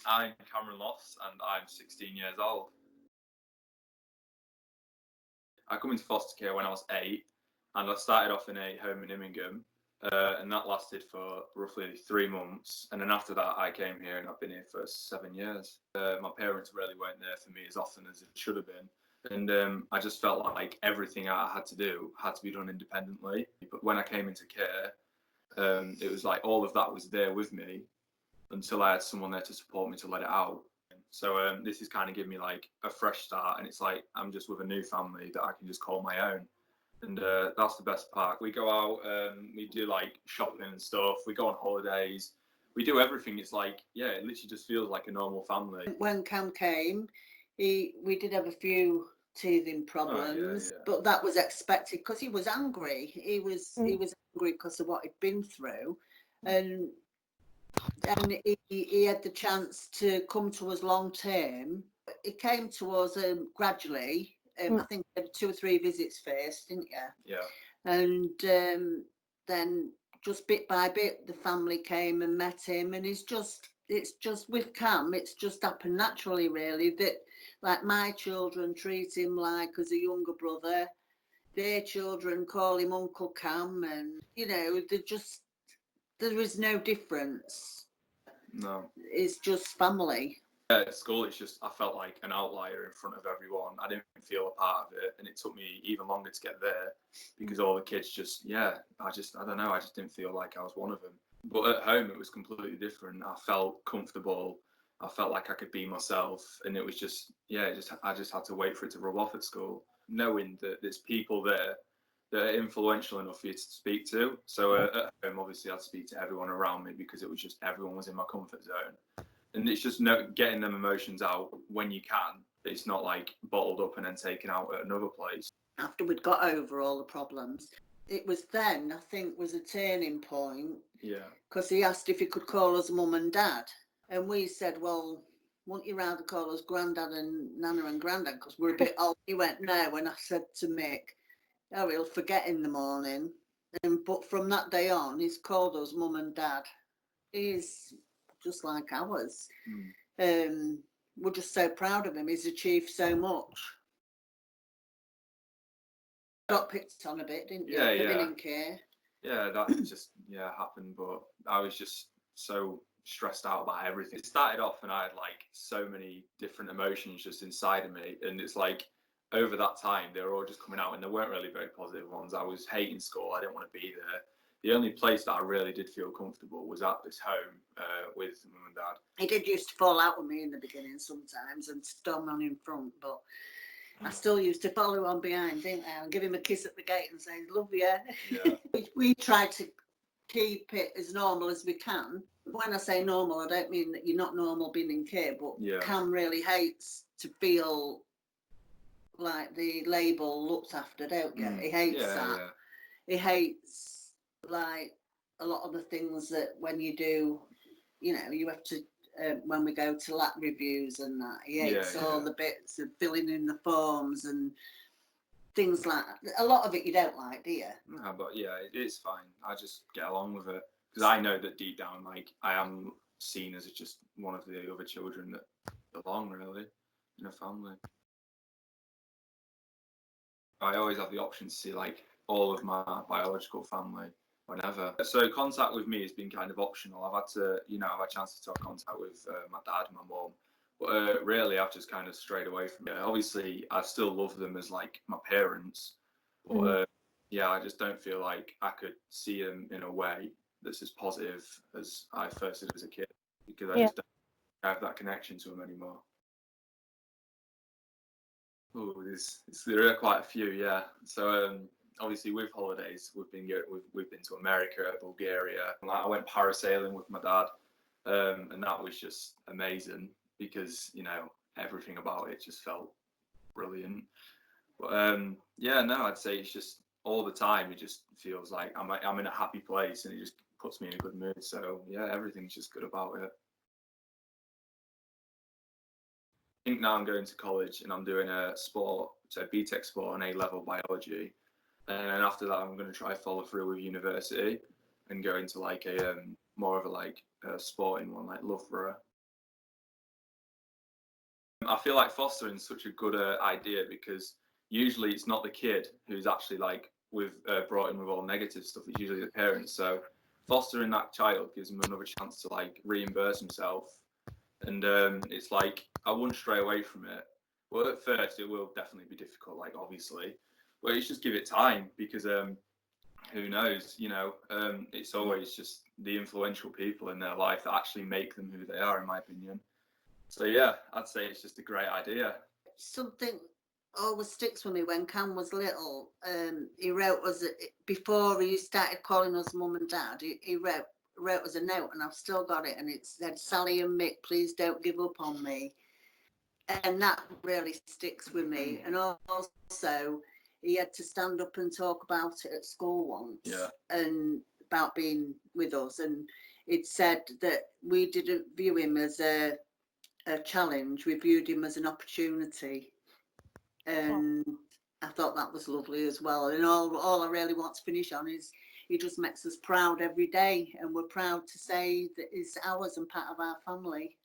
I'm Cameron Loss and I'm 16 years old. I come into foster care when I was 8 and I started off in a home in Immingham and that lasted for roughly 3 months. And then after that, I came here and I've been here for 7 years. My parents really weren't there for me as often as it should have been. And I just felt like everything I had to do had to be done independently. But when I came into care, it was like all of that was there with me until I had someone there to support me to let it out. So this is kind of giving me like a fresh start, and it's like I'm just with a new family that I can just call my own. And that's the best part. We go out, we do like shopping and stuff. We go on holidays. We do everything. It's like, yeah, it literally just feels like a normal family. When Cam came, we did have a few teething problems, but that was expected because he was angry. He was angry because of what he'd been through, and he had the chance to come to us long term. He came to us gradually. I think you had 2 or 3 visits first, didn't you? Yeah. And then just bit by bit, the family came and met him, and it's just with Cam, it's just happened naturally, really, that like my children treat him like as a younger brother. Their children call him Uncle Cam, and there is no difference. No. It's just family. At school, it's just I felt like an outlier in front of everyone. I didn't feel a part of it, and it took me even longer to get there because all the kids I don't know, I just didn't feel like I was one of them. But at home, it was completely different. I felt comfortable. I felt like I could be myself, and it was just I just had to wait for it to rub off at school, knowing that there's people there that are influential enough for you to speak to. So at home, obviously, I'd speak to everyone around me because it was just everyone was in my comfort zone. And it's just getting them emotions out when you can. It's not like bottled up and then taken out at another place. After we'd got over all the problems, it was then, I think, was a turning point. Yeah. Because he asked if he could call us mum and dad. And we said, well, wouldn't you rather call us granddad and nana and granddad because we're a bit old? He went, no. And I said to Mick, oh, he'll forget in the morning. But from that day on, he's called us mum and dad. He's just like ours. We're just so proud of him. He's achieved so much. Got picked on a bit, didn't you? Living in care. Yeah, that just happened, but I was just so stressed out about everything. It started off and I had like so many different emotions just inside of me, and it's like over that time they were all just coming out, and they weren't really very positive ones. I was hating school. I didn't want to be there. The only place that I really did feel comfortable was at this home with mum and dad. He did used to fall out with me in the beginning sometimes and storm on in front, but I still used to follow on behind, didn't I? And give him a kiss at the gate and say, love you. Yeah. We try to keep it as normal as we can. When I say normal, I don't mean that you're not normal being in care, but Cam really hates to feel like the label looked after, don't you? He hates that. Yeah. He hates like a lot of the things that when you do, you have to, when we go to lap reviews and that, he hates all the bits of filling in the forms and things like that. A lot of it you don't like, do you? No, but it's fine. I just get along with it because I know that deep down, like I am seen as just one of the other children that belong really in a family. I always have the option to see like all of my biological family whenever. So contact with me has been kind of optional. I've had to, I've had a chance to have contact with my dad and my mum. But really, I've just kind of strayed away from it. Obviously, I still love them as like my parents. But I just don't feel like I could see them in a way that's as positive as I first did as a kid. Because I just don't have that connection to them anymore. Oh, there are quite a few, yeah. So obviously with holidays, we've been to America, Bulgaria. I went parasailing with my dad, and that was just amazing because everything about it just felt brilliant. But I'd say it's just all the time. It just feels like I'm in a happy place, and it just puts me in a good mood. So everything's just good about it. I think now I'm going to college and I'm doing a sport, so BTEC sport and A-level biology. And then after that, I'm going to try follow through with university and go into like a more of a sporting one, like Loughborough. I feel like fostering is such a good idea because usually it's not the kid who's actually like brought in with all negative stuff. It's usually the parents. So fostering that child gives them another chance to like reimburse himself. And it's like I wouldn't stray away from it. Well, at first it will definitely be difficult, like obviously, but it's just give it time because who knows, it's always just the influential people in their life that actually make them who they are, in my opinion. So yeah, I'd say it's just a great idea. Something always sticks with me when Cam was little. He wrote us before he started calling us mum and dad. He wrote us a note, and I've still got it, and it said, "Sally and Mick, please don't give up on me." And that really sticks with me. And also, he had to stand up and talk about it at school once, Yeah. and about being with us. And it said that we didn't view him as a challenge; we viewed him as an opportunity. And I thought that was lovely as well. And all I really want to finish on is he just makes us proud every day, and we're proud to say that he's ours and part of our family.